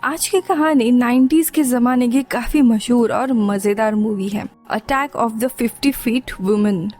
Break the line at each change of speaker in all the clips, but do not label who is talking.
आज की कहानी 90s के जमाने की काफी मशहूर और मजेदार मूवी है attack of the 50 feet woman.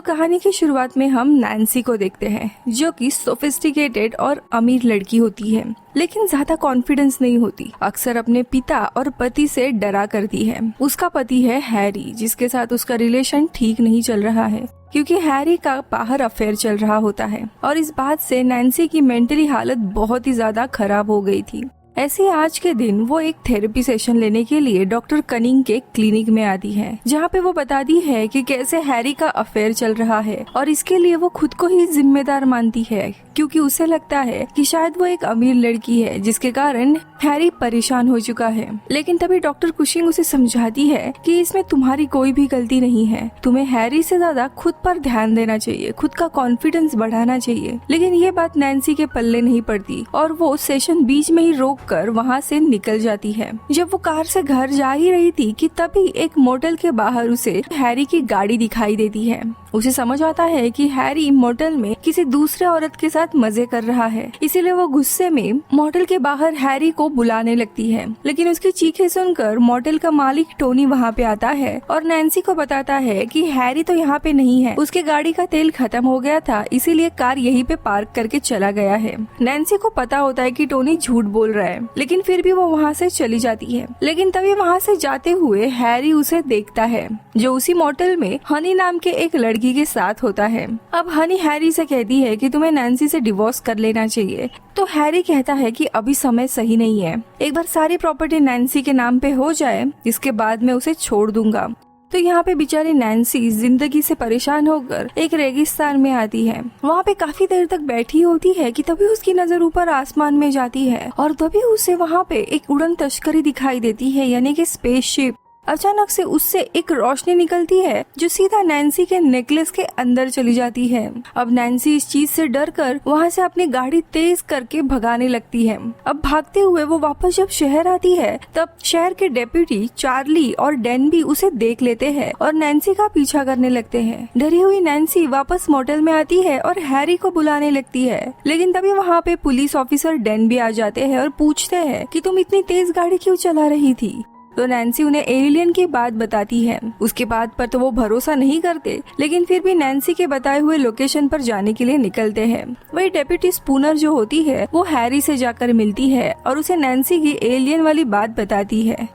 कहानी की शुरुआत में हम नैन्सी को देखते हैं जो कि सोफिस्टिकेटेड और अमीर लड़की होती है, लेकिन ज्यादा कॉन्फिडेंस नहीं होती। अक्सर अपने पिता और पति से डरा करती है। उसका पति है हैरी, जिसके साथ उसका रिलेशन ठीक नहीं चल रहा है क्योंकि हैरी का बाहर अफेयर चल रहा होता है और इस बात से नैन्सी की मेंटली हालत बहुत ही ज्यादा खराब हो गई थी। ऐसे आज के दिन वो एक थेरेपी सेशन लेने के लिए डॉक्टर कनिंग के क्लिनिक में आती है, जहाँ पे वो बताती है कि कैसे हैरी का अफेयर चल रहा है और इसके लिए वो खुद को ही जिम्मेदार मानती है क्योंकि उसे लगता है कि शायद वो एक अमीर लड़की है जिसके कारण हैरी परेशान हो चुका है। लेकिन तभी डॉक्टर कुशिंग उसे समझाती है कि इसमें तुम्हारी कोई भी गलती नहीं है, तुम्हें हैरी से ज्यादा खुद पर ध्यान देना चाहिए, खुद का कॉन्फिडेंस बढ़ाना चाहिए। लेकिन ये बात नैन्सी के पल्ले नहीं पड़ती और वो सेशन बीच में ही रोक कर वहाँ से निकल जाती है। जब वो कार से घर जा ही रही थी कि तभी एक मोटल के बाहर उसे हैरी की गाड़ी दिखाई देती है। उसे समझ आता है कि हैरी मोटल में किसी दूसरे औरत के साथ मजे कर रहा है, इसीलिए वो गुस्से में मोटल के बाहर हैरी को बुलाने लगती है। लेकिन उसकी चीखें सुनकर मोटल का मालिक टोनी वहाँ पे आता है और नैन्सी को बताता है कि हैरी तो यहाँ पे नहीं है, उसके गाड़ी का तेल खत्म हो गया था, इसीलिए कार यहीं पे पार्क करके चला गया है। नैन्सी को पता होता है कि टोनी झूठ बोल रहा है, लेकिन फिर भी वो वहाँ से चली जाती है। लेकिन तभी वहाँ से जाते हुए हैरी उसे देखता है जो उसी मोटल में हनी नाम के एक लड़की के साथ होता है। अब हनी हैरी से कहती है कि तुम्हें नैन्सी से डिवोर्स कर लेना चाहिए, तो हैरी कहता है कि अभी समय सही नहीं है, एक बार सारी प्रॉपर्टी नैन्सी के नाम पे हो जाए, इसके बाद मैं उसे छोड़ दूंगा। तो यहाँ पे बेचारी नैन्सी जिंदगी से परेशान होकर एक रेगिस्तान में आती है। वहाँ पे काफी देर तक बैठी होती है कि तभी उसकी नजर ऊपर आसमान में जाती है और तभी उसे वहाँ पे एक उड़न तस्करी दिखाई देती है, यानी कि स्पेसशिप। अचानक से उससे एक रोशनी निकलती है जो सीधा नैन्सी के नेकलेस के अंदर चली जाती है। अब नैन्सी इस चीज से डर कर वहाँ से अपनी गाड़ी तेज करके भगाने लगती है। अब भागते हुए वो वापस जब शहर आती है तब शहर के डेप्यूटी चार्ली और डैन भी उसे देख लेते हैं और नैन्सी का पीछा करने लगते हैं। डरी हुई नैन्सी वापस मोटल में आती है और हैरी को बुलाने लगती है, लेकिन तभी वहाँ पे पुलिस ऑफिसर डैन भी आ जाते हैं और पूछते हैं कि तुम इतनी तेज गाड़ी क्यों चला रही थी। तो नैन्सी उन्हें एलियन की बात बताती है। उसके बात पर तो वो भरोसा नहीं करते, लेकिन फिर भी नैन्सी के बताए हुए लोकेशन पर जाने के लिए निकलते हैं। वही डेप्यूटी स्पूनर जो होती है वो हैरी से जाकर मिलती है और उसे नैन्सी की एलियन वाली बात बताती है।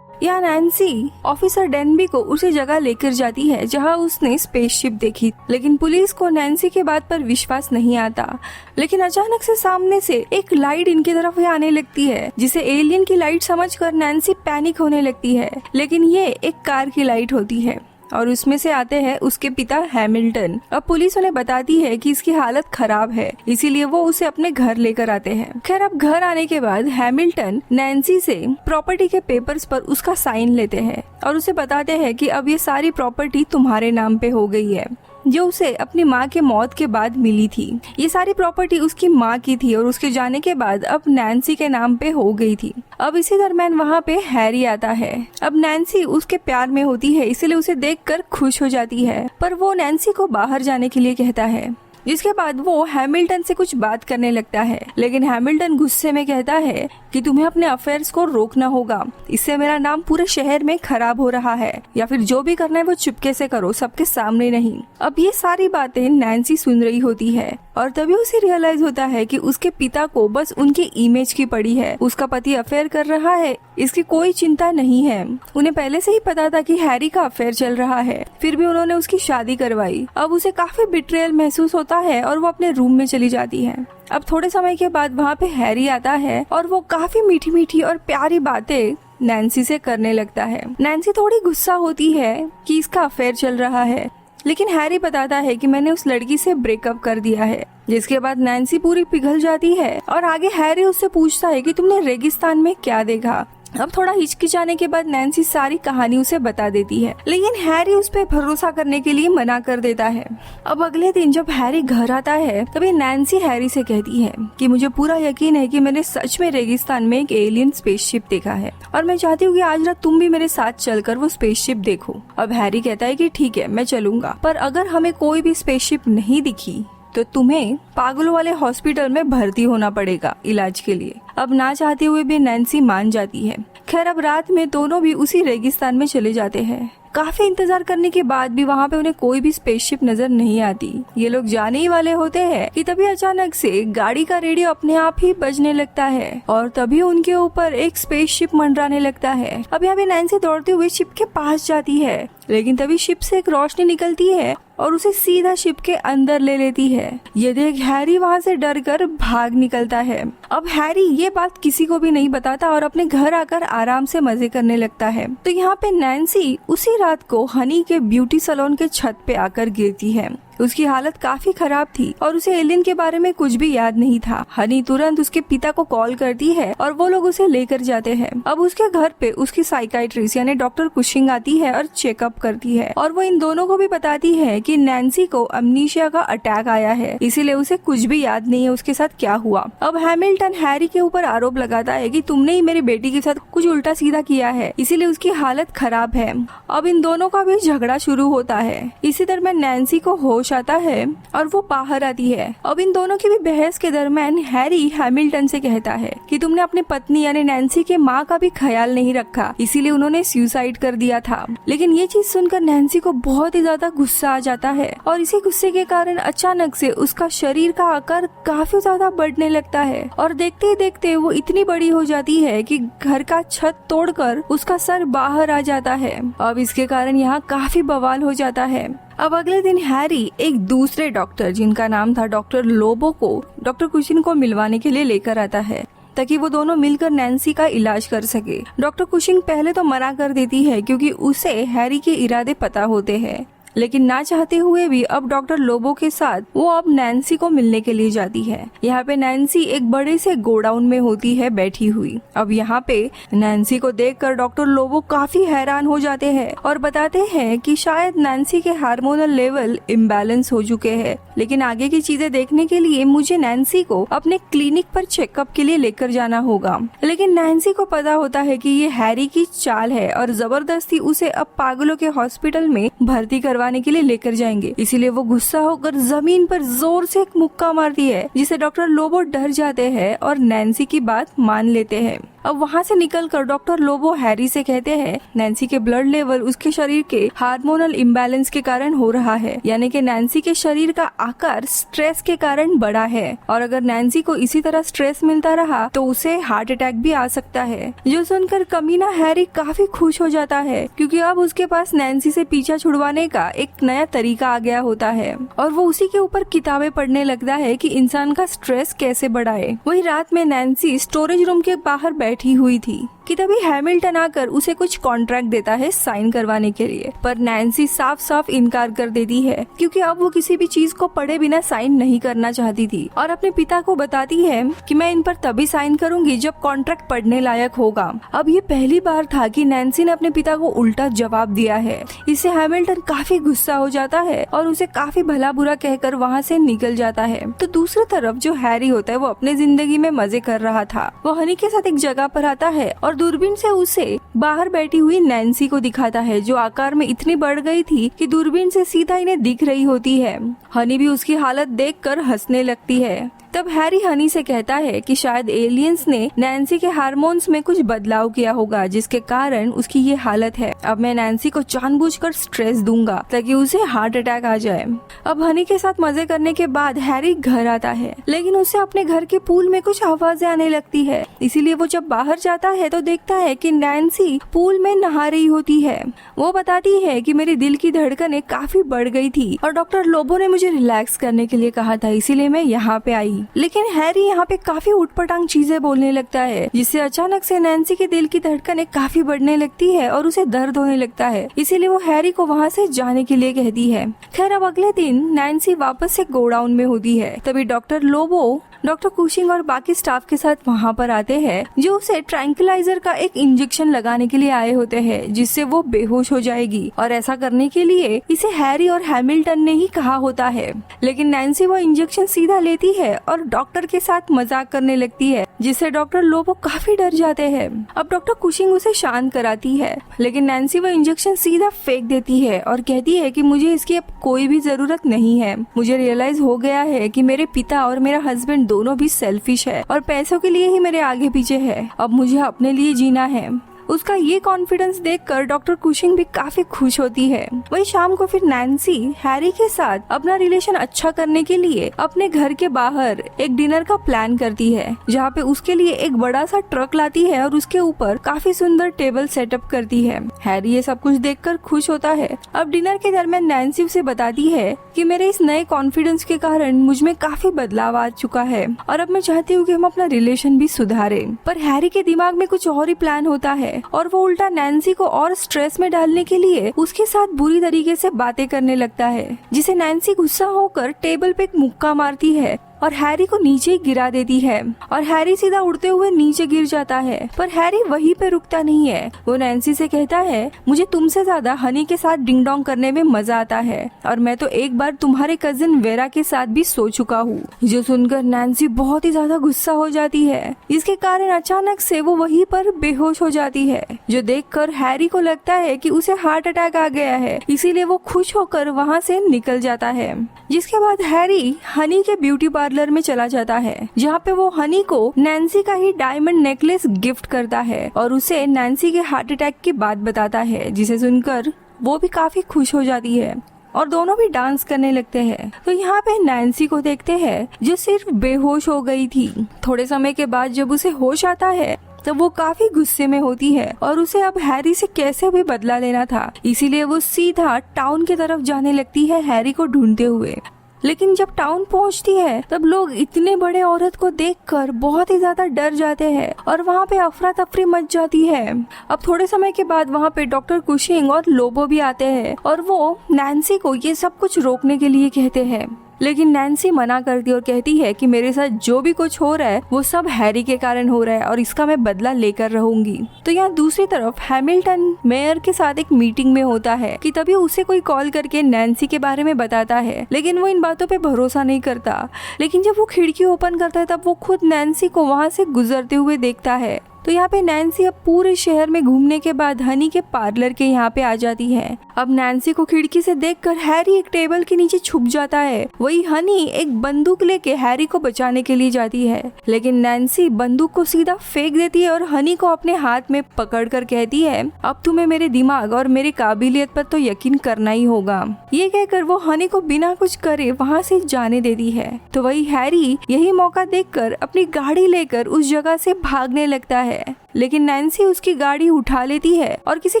यहाँ नैन्सी ऑफिसर डेनबी को उसी जगह लेकर जाती है जहाँ उसने स्पेसशिप देखी, लेकिन पुलिस को नैन्सी के बात पर विश्वास नहीं आता। लेकिन अचानक से सामने से एक लाइट इनकी तरफ ही आने लगती है, जिसे एलियन की लाइट समझकर नैन्सी पैनिक होने लगती है, लेकिन ये एक कार की लाइट होती है और उसमें से आते हैं उसके पिता हैमिल्टन। अब पुलिस उन्हें बताती है कि इसकी हालत खराब है, इसीलिए वो उसे अपने घर लेकर आते हैं। खैर अब घर आने के बाद हैमिल्टन नैन्सी से प्रॉपर्टी के पेपर्स पर उसका साइन लेते हैं और उसे बताते हैं कि अब ये सारी प्रॉपर्टी तुम्हारे नाम पे हो गई है, जो उसे अपनी माँ के मौत के बाद मिली थी। ये सारी प्रॉपर्टी उसकी माँ की थी और उसके जाने के बाद अब नैन्सी के नाम पे हो गई थी। अब इसी दरम्यान वहाँ पे हैरी आता है। अब नैन्सी उसके प्यार में होती है, इसलिए उसे देखकर खुश हो जाती है, पर वो नैन्सी को बाहर जाने के लिए कहता है, जिसके बाद वो हैमिल्टन से कुछ बात करने लगता है। लेकिन हैमिल्टन गुस्से में कहता है कि तुम्हें अपने अफेयर्स को रोकना होगा, इससे मेरा नाम पूरे शहर में खराब हो रहा है, या फिर जो भी करना है वो चुपके से करो, सबके सामने नहीं। अब ये सारी बातें नैन्सी सुन रही होती है और तभी उसे रियलाइज होता है कि उसके पिता को बस उनकी इमेज की पड़ी है। उसका पति अफेयर कर रहा है, इसकी कोई चिंता नहीं है। उन्हें पहले से ही पता था कि हैरी का अफेयर चल रहा है, फिर भी उन्होंने उसकी शादी करवाई। अब उसे काफी बिट्रेयल महसूस होता है और वो अपने रूम में चली जाती है। अब थोड़े समय के बाद वहाँ पे हैरी आता है और वो काफी मीठी मीठी और प्यारी बातें नैन्सी से करने लगता है। नैन्सी थोड़ी गुस्सा होती है कि इसका अफेयर चल रहा है, लेकिन हैरी बताता है कि मैंने उस लड़की से ब्रेकअप कर दिया है, जिसके बाद नैन्सी पूरी पिघल जाती है और आगे हैरी उससे पूछता है कि तुमने रेगिस्तान में क्या देखा। अब थोड़ा हिचकिचाने के बाद नैन्सी सारी कहानी उसे बता देती है, लेकिन हैरी उस पर भरोसा करने के लिए मना कर देता है। अब अगले दिन जब हैरी घर आता है तभी नैन्सी हैरी से कहती है कि मुझे पूरा यकीन है कि मैंने सच में रेगिस्तान में एक एलियन स्पेसशिप देखा है और मैं चाहती हूँ कि आज रात तुम भी मेरे साथ चलकर वो स्पेसशिप देखो। अब हैरी कहता है कि ठीक है मैं चलूंगा, पर अगर हमें कोई भी स्पेसशिप नहीं दिखी तो तुम्हें पागलों वाले हॉस्पिटल में भर्ती होना पड़ेगा इलाज के लिए। अब ना चाहते हुए भी नैन्सी मान जाती है। खैर अब रात में दोनों भी उसी रेगिस्तान में चले जाते हैं। काफी इंतजार करने के बाद भी वहाँ पे उन्हें कोई भी स्पेसशिप नजर नहीं आती। ये लोग जाने ही वाले होते हैं कि तभी अचानक से गाड़ी का रेडियो अपने आप ही बजने लगता है और तभी उनके ऊपर एक स्पेसशिप मंडराने लगता है। अब यहाँ पे नैन्सी दौड़ते हुए शिप के पास जाती है, लेकिन तभी शिप से एक रोशनी निकलती है और उसे सीधा शिप के अंदर ले लेती है। ये देख हैरी वहाँ से डरकर भाग निकलता है। अब हैरी ये बात किसी को भी नहीं बताता और अपने घर आकर आराम से मजे करने लगता है। तो यहाँ पे नैन्सी उसी रात को हनी के ब्यूटी सैलून के छत पे आकर गिरती है। उसकी हालत काफी खराब थी और उसे एलियन के बारे में कुछ भी याद नहीं था। हनी तुरंत उसके पिता को कॉल करती है और वो लोग उसे लेकर जाते हैं। अब उसके घर पे उसकी साइकाइट्रिस्ट यानी डॉक्टर कुशिंग आती है और चेकअप करती है और वो इन दोनों को भी बताती है कि नैन्सी को अमनीशिया का अटैक आया है, इसीलिए उसे कुछ भी याद नहीं है उसके साथ क्या हुआ। अब हैमिल्टन हैरी के ऊपर आरोप लगाता है कि तुमने ही मेरी बेटी के साथ कुछ उल्टा सीधा किया है, इसीलिए उसकी हालत खराब है। अब इन दोनों का भी झगड़ा शुरू होता है। इसी तरह नैन्सी को होश आता है और वो बाहर आती है। अब इन दोनों की भी बहस के दरमियान हैरी हैमिल्टन से कहता है कि तुमने अपनी पत्नी यानी नैन्सी के माँ का भी ख्याल नहीं रखा, इसीलिए उन्होंने सुसाइड कर दिया था। लेकिन ये चीज सुनकर नैन्सी को बहुत ही ज्यादा गुस्सा आ जाता है और इसी गुस्से के कारण अचानक से उसका शरीर का आकार काफी ज्यादा बढ़ने लगता है और देखते ही देखते वो इतनी बड़ी हो जाती है कि घर का छत तोड़कर उसका सर बाहर आ जाता है। अब इसके कारण यहाँ काफी बवाल हो जाता है। अब अगले दिन हैरी एक दूसरे डॉक्टर जिनका नाम था डॉक्टर लोबो को डॉक्टर कुशिंग को मिलवाने के लिए लेकर आता है ताकि वो दोनों मिलकर नैन्सी का इलाज कर सके। डॉक्टर कुशिंग पहले तो मना कर देती है क्योंकि उसे हैरी के इरादे पता होते हैं, लेकिन ना चाहते हुए भी अब डॉक्टर लोबो के साथ वो अब नैन्सी को मिलने के लिए जाती है। यहाँ पे नैन्सी एक बड़े से गोडाउन में होती है बैठी हुई। अब यहाँ पे नैन्सी को देखकर डॉक्टर लोबो काफी हैरान हो जाते हैं और बताते हैं कि शायद नैन्सी के हार्मोनल लेवल इम्बैलेंस हो चुके हैं, लेकिन आगे की चीजें देखने के लिए मुझे नैन्सी को अपने क्लिनिक पर चेकअप के लिए लेकर जाना होगा। लेकिन नैन्सी को पता होता है कि ये हैरी की चाल है और जबरदस्ती उसे अब पागलों के हॉस्पिटल में भर्ती करवाने के लिए लेकर जाएंगे। इसीलिए वो गुस्सा होकर जमीन पर जोर से एक मुक्का मारती है, जिसे डॉक्टर लोबो डर जाते हैं और नैन्सी की बात मान लेते हैं। अब वहाँ से निकलकर डॉक्टर लोबो हैरी से कहते हैं नैन्सी के ब्लड लेवल उसके शरीर के हार्मोनल इम्बैलेंस के कारण हो रहा है, यानी कि नैन्सी के शरीर का आकार स्ट्रेस के कारण बड़ा है और अगर नैन्सी को इसी तरह स्ट्रेस मिलता रहा तो उसे हार्ट अटैक भी आ सकता है। जो सुनकर कमीना हैरी काफी खुश हो जाता है क्योंकि अब उसके पास नैन्सी से पीछा छुड़वाने का एक नया तरीका आ गया होता है और वो उसी के ऊपर किताबें पढ़ने लगता है कि इंसान का स्ट्रेस कैसे बढ़ाए। वही रात में नैन्सी स्टोरेज रूम के बाहर बैठी हुई थी कि तभी हैमिल्टन आकर उसे कुछ कॉन्ट्रैक्ट देता है साइन करवाने के लिए, पर नैन्सी साफ साफ इनकार कर देती है क्योंकि अब वो किसी भी चीज को पढ़े बिना साइन नहीं करना चाहती थी और अपने पिता को बताती है कि मैं इन पर तभी साइन करूंगी जब कॉन्ट्रैक्ट पढ़ने लायक होगा। अब ये पहली बार था कि नैन्सी ने अपने पिता को उल्टा जवाब दिया है। इससे हैमिल्टन काफी गुस्सा हो जाता है और उसे काफी भला बुरा कहकर वहाँ से निकल जाता है। तो दूसरी तरफ जो हैरी होता है वो अपने जिंदगी में मजे कर रहा था। वो हनी के साथ एक जगह पर आता है और दूरबीन से उसे बाहर बैठी हुई नैन्सी को दिखाता है जो आकार में इतनी बढ़ गई थी कि दूरबीन से सीधा इन्हें दिख रही होती है। हनी भी उसकी हालत देखकर हंसने लगती है। तब हैरी हनी से कहता है कि शायद एलियंस ने नैन्सी के हार्मोन्स में कुछ बदलाव किया होगा जिसके कारण उसकी ये हालत है। अब मैं नैन्सी को जानबूझकर स्ट्रेस दूंगा ताकि उसे हार्ट अटैक आ जाए। अब हनी के साथ मजे करने के बाद हैरी घर आता है, लेकिन उसे अपने घर के पूल में कुछ आवाजें आने लगती है। इसीलिए वो जब बाहर जाता है तो देखता है कि नैन्सी पूल में नहा रही होती है। वो बताती है कि मेरी दिल की धड़कनें काफी बढ़ गई थी और डॉक्टर लोबो ने मुझे रिलैक्स करने के लिए कहा था, इसीलिए मैं यहाँ पे आई। लेकिन हैरी यहाँ पे काफी उटपटांग चीजें बोलने लगता है जिससे अचानक से नैन्सी के दिल की धड़कनें काफी बढ़ने लगती है और उसे दर्द होने लगता है। इसीलिए वो हैरी को वहाँ से जाने के लिए कहती है। खैर अब अगले दिन नैन्सी वापस से गोडाउन में होती है। तभी डॉक्टर लोबो डॉक्टर कुशिंग और बाकी स्टाफ के साथ वहाँ पर आते हैं जो उसे ट्रैंक्विलाइजर का एक इंजेक्शन लगाने के लिए आए होते हैं जिससे वो बेहोश हो जाएगी और ऐसा करने के लिए इसे हैरी और हैमिल्टन ने ही कहा होता है। लेकिन नैन्सी वो इंजेक्शन सीधा लेती है और डॉक्टर के साथ मजाक करने लगती है जिससे डॉक्टर लोबो काफी डर जाते हैं। अब डॉक्टर कुशिंग उसे शांत कराती है, लेकिन नैन्सी वो इंजेक्शन सीधा फेंक देती है और कहती है कि मुझे इसकी अब कोई भी जरूरत नहीं है। मुझे रियलाइज हो गया है कि मेरे पिता और मेरा हस्बैंड दोनों भी सेल्फिश है और पैसों के लिए ही मेरे आगे पीछे है। अब मुझे अपने लिए जीना है। उसका ये कॉन्फिडेंस देखकर डॉक्टर कुशिंग भी काफी खुश होती है। वही शाम को फिर नैन्सी हैरी के साथ अपना रिलेशन अच्छा करने के लिए अपने घर के बाहर एक डिनर का प्लान करती है, जहाँ पे उसके लिए एक बड़ा सा ट्रक लाती है और उसके ऊपर काफी सुंदर टेबल सेटअप करती है। हैरी ये सब कुछ देखकर खुश होता है। अब डिनर के दरमियान नैन्सी उसे बताती है कि मेरे इस नए कॉन्फिडेंस के कारण मुझ में काफी बदलाव आ चुका है और अब मैं चाहती हूँ कि हम अपना रिलेशन भी सुधारें। पर हैरी के दिमाग में कुछ और ही प्लान होता है और वो उल्टा नैन्सी को और स्ट्रेस में डालने के लिए उसके साथ बुरी तरीके से बातें करने लगता है, जिसे नैन्सी गुस्सा होकर टेबल पे एक मुक्का मारती है और हैरी को नीचे गिरा देती है और हैरी सीधा उड़ते हुए नीचे गिर जाता है। पर हैरी वहीं पे रुकता नहीं है। वो नैन्सी से कहता है, मुझे तुमसे ज्यादा हनी के साथ डिंग डोंग करने में मजा आता है और मैं तो एक बार तुम्हारे कजिन वेरा के साथ भी सो चुका हूँ। जो सुनकर नैन्सी बहुत ही ज्यादा गुस्सा हो जाती है, जिसके कारण अचानक से वो वहीं पर बेहोश हो जाती है। जो देखकर हैरी को लगता है कि उसे हार्ट अटैक आ गया है, इसीलिए वो खुश होकर वहाँ से निकल जाता है। जिसके बाद हैरी हनी के ब्यूटी पार्लर में चला जाता है, जहाँ पे वो हनी को नैन्सी का ही डायमंड नेकलेस गिफ्ट करता है और उसे नैन्सी के हार्ट अटैक की बात बताता है, जिसे सुनकर वो भी काफी खुश हो जाती है और दोनों भी डांस करने लगते हैं। तो यहाँ पे नैन्सी को देखते हैं जो सिर्फ बेहोश हो गई थी। थोड़े समय के बाद जब उसे होश आता है तब वो काफी गुस्से में होती है और उसे अब हैरी से कैसे भी बदला लेना था, इसीलिए वो सीधा टाउन की तरफ जाने लगती है हैरी को ढूंढते हुए। लेकिन जब टाउन पहुंचती है तब लोग इतने बड़े औरत को देखकर बहुत ही ज्यादा डर जाते हैं और वहाँ पे अफरा तफरी मच जाती है। अब थोड़े समय के बाद वहाँ पे डॉक्टर कुशिंग और लोबो भी आते हैं और वो नैन्सी को ये सब कुछ रोकने के लिए कहते हैं, लेकिन नैन्सी मना करती और कहती है कि मेरे साथ जो भी कुछ हो रहा है वो सब हैरी के कारण हो रहा है और इसका मैं बदला लेकर रहूंगी। तो यहाँ दूसरी तरफ हैमिल्टन मेयर के साथ एक मीटिंग में होता है कि तभी उसे कोई कॉल करके नैन्सी के बारे में बताता है, लेकिन वो इन बातों पे भरोसा नहीं करता। लेकिन जब वो खिड़की ओपन करता है तब वो खुद नैन्सी को वहाँ से गुजरते हुए देखता है। तो यहाँ पे नैन्सी अब पूरे शहर में घूमने के बाद हनी के पार्लर के यहाँ पे आ जाती है। अब नैन्सी को खिड़की से देखकर हैरी एक टेबल के नीचे छुप जाता है। वही हनी एक बंदूक लेके हैरी को बचाने के लिए जाती है, लेकिन नैन्सी बंदूक को सीधा फेंक देती है और हनी को अपने हाथ में पकड़ कर कहती है, अब तुम्हें मेरे दिमाग और मेरी काबिलियत पर तो यकीन करना ही होगा। ये कहकर वो हनी को बिना कुछ करे वहाँ से जाने देती है। तो वही हैरी यही मौका देखकर अपनी गाड़ी लेकर उस जगह से भागने लगता है, लेकिन नैन्सी उसकी गाड़ी उठा लेती है और किसी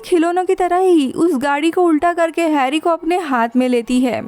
खिलौनों की तरह ही उस गाड़ी को उल्टा करके हैरी को अपने हाथ में लेती है।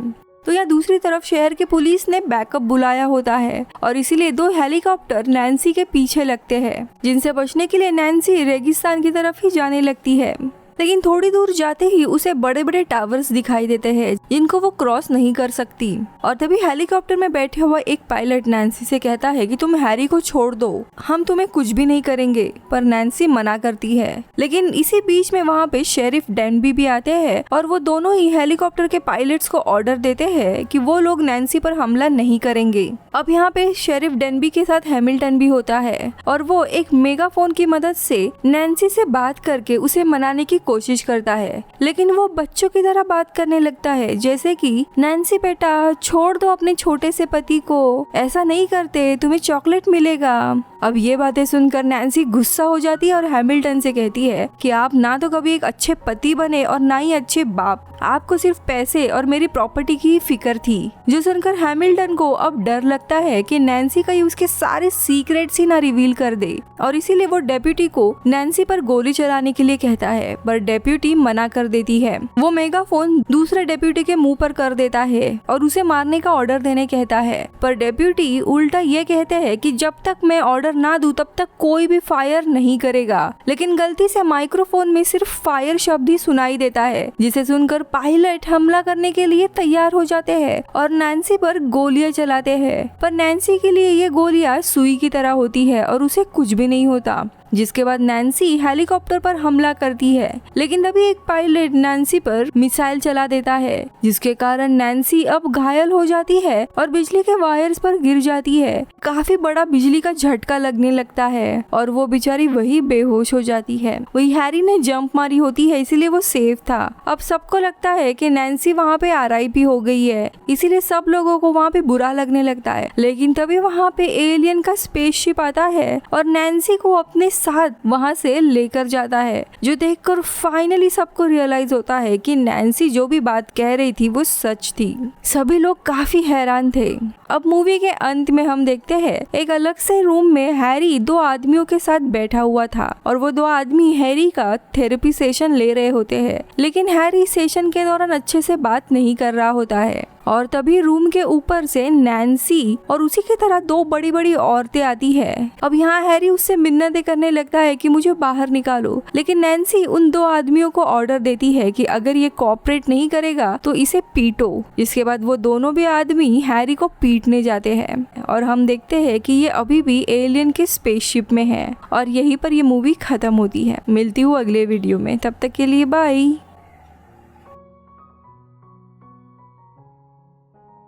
तो यहाँ दूसरी तरफ शहर के पुलिस ने बैकअप बुलाया होता है और इसीलिए 2 हेलीकॉप्टर नैन्सी के पीछे लगते हैं, जिनसे बचने के लिए नैन्सी रेगिस्तान की तरफ ही जाने लगती है। लेकिन थोड़ी दूर जाते ही उसे बड़े बड़े टावर्स दिखाई देते हैं जिनको वो क्रॉस नहीं कर सकती। और तभी हेलीकॉप्टर में बैठे हुआ एक पायलट नैन्सी से कहता है कि तुम हैरी को छोड़ दो, हम तुम्हें कुछ भी नहीं करेंगे। पर नैन्सी मना करती है। लेकिन इसी बीच में वहाँ पे शेरिफ डेनबी भी आते हैं और वो दोनों ही हेलीकॉप्टर के पायलट्स को ऑर्डर देते हैं कि वो लोग नैन्सी पर हमला नहीं करेंगे। अब यहाँ पे शेरिफ डेनबी के साथ हैमिल्टन भी होता है और वो एक मेगाफोन की मदद से नैन्सी से बात करके उसे मनाने की कोशिश करता है, लेकिन वो बच्चों की तरह बात करने लगता है, जैसे कि नैन्सी बेटा छोड़ दो अपने छोटे से पति को, ऐसा नहीं करते, तुम्हें चॉकलेट मिलेगा। अब ये बातें सुनकर नैन्सी गुस्सा हो जाती है और हैमिल्टन से कहती है कि आप ना तो कभी एक अच्छे पति बने और ना ही अच्छे बाप, आपको सिर्फ पैसे और मेरी प्रॉपर्टी की फिक्र थी। जो सुनकर हैमिल्टन को अब डर लगता है कि नैन्सी कहीं उसके सारे सीक्रेट्स ही ना रिवील कर दे और इसीलिए वो डेप्यूटी को नैन्सी पर गोली चलाने के लिए कहता है, पर डेप्यूटी मना कर देती है। वो मेगाफोन दूसरे डेप्यूटी के मुंह पर कर देता है और उसे मारने का ऑर्डर देने कहता है, पर डेप्यूटी उल्टा ये कहते हैं कि जब तक मैं ऑर्डर ना दूं तब तक कोई भी फायर नहीं करेगा। लेकिन गलती से माइक्रोफोन में सिर्फ फायर शब्द ही सुनाई देता है, जिसे सुनकर पायलट हमला करने के लिए तैयार हो जाते हैं और नैन्सी पर गोलियां चलाते हैं। पर नैन्सी के लिए ये गोलियां सुई की तरह होती है और उसे कुछ भी नहीं होता। जिसके बाद नैन्सी हेलीकॉप्टर पर हमला करती है, लेकिन तभी एक पायलट नैन्सी पर मिसाइल चला देता है, जिसके कारण नैन्सी अब घायल हो जाती है और बिजली के वायर्स पर गिर जाती है। काफी बड़ा बिजली का झटका लगने लगता है और वो बेचारी वही बेहोश हो जाती है। वही हैरी ने जंप मारी होती है, इसीलिए वो सेफ था। अब सबको लगता है कि नैन्सी वहाँ पे RIP हो गई है, इसीलिए सब लोगों को वहाँ पे बुरा लगने लगता है। लेकिन तभी वहाँ पे एलियन का स्पेसशिप आता है और नैन्सी को अपने साथ वहाँ से लेकर जाता है, जो देखकर फाइनली सबको रियलाइज होता है कि नैन्सी जो भी बात कह रही थी वो सच थी। सभी लोग काफी हैरान थे। अब मूवी के अंत में हम देखते हैं एक अलग से रूम में हैरी 2 आदमियों के साथ बैठा हुआ था और वो 2 आदमी हैरी का थेरेपी सेशन ले रहे होते हैं, लेकिन हैरी सेशन के दौरान अच्छे से बात नहीं कर रहा होता है। और तभी रूम के ऊपर से नैन्सी और उसी की तरह 2 बड़ी बड़ी औरतें आती है। अब यहाँ हैरी उससे मिन्नतें करने लगता है कि मुझे बाहर निकालो, लेकिन नैन्सी उन 2 आदमियों को ऑर्डर देती है कि अगर ये कोऑपरेट नहीं करेगा तो इसे पीटो। इसके बाद वो दोनों भी आदमी हैरी को पीटने जाते हैं और हम देखते हैं कि ये अभी भी एलियन के स्पेसशिप में है और यहीं पर ये मूवी खत्म होती है। मिलती हूँ अगले वीडियो में, तब तक के लिए बाय।